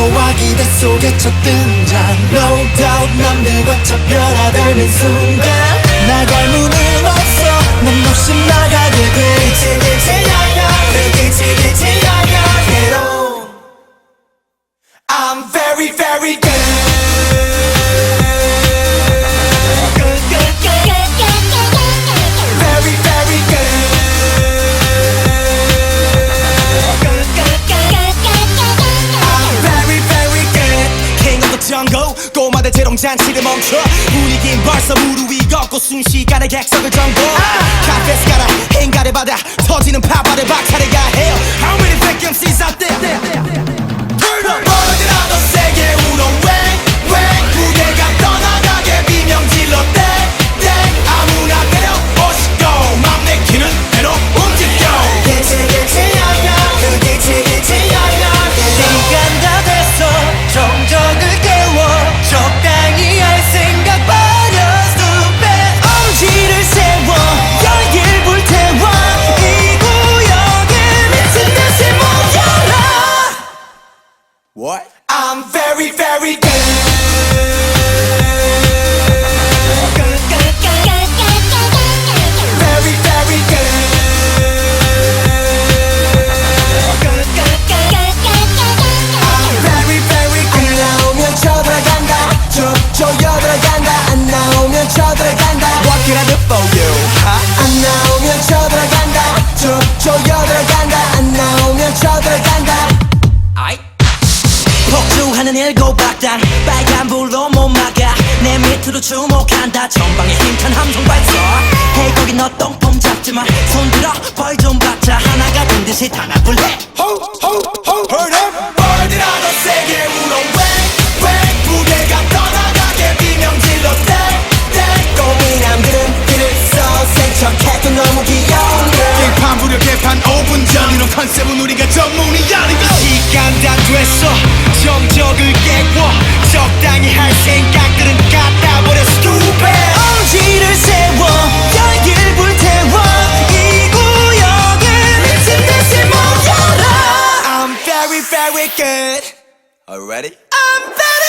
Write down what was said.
소화기대 속에 첫 등장 No doubt 남들과 차 변화되는 순간 날 닮으는 없어 넌 없이 나가게 돼 길치길치야야 늘 길치길치야야 Get on I'm very very good Very very good I'm very very good King of the jungle 꼬마들 재롱잔치를 멈춰 분위긴 벌써 무르익었고 순식간에 객석을 정보 카페스 가라 행가를 받아 터지는 파바를 박차려야 해요 How many fake MCs out there Turn up 멀어지라도 세게 울어 왜 무게가 떠나가게 비명 질러 땡 아무나 때려보시고 맘 내키는 대로 움직여 길치길치야야 그 길치길치야야 시간 다 됐어 정적을 깨워 적당히 할 생각 버려 stupid 엄지를 세워 열길 불태워 이 구역에 미친 듯이 모여라 What? I'm very very good Very very good I'm very very good 안 나오면 쳐들어간다 쪼여들어간다 안 나오면 쳐들어간다 What can I do for you? 안 나오면 쳐들어간다 쪼여들어간다 안 나오면 쳐들어간다 폭주하는 일곱 악당 빨간불로 못 막아 내 밑으로 주목한다 전방에 힘찬 함성 발사 Hey 거기 너 똥폼 잡지마 손들어 벌 좀 받자 하나가 된 듯이 단합을 해 Heard up 벌들아 더 세게 울어 왜 무게가 떠나가게 비명 질러 땡 꼬미남들은 길을 써 생척해도 너무 귀여운데 개판 부려 개판 5분 전 이런 컨셉은 우리가 전문이야 시간 다 됐어 정적을 깨워 적당히 할 생각들은 갖다 버려 stupid 엄지를 세워 열길 불태워 이 구역을 미친 듯이 모여라 I'm very very good Are you ready? I'm very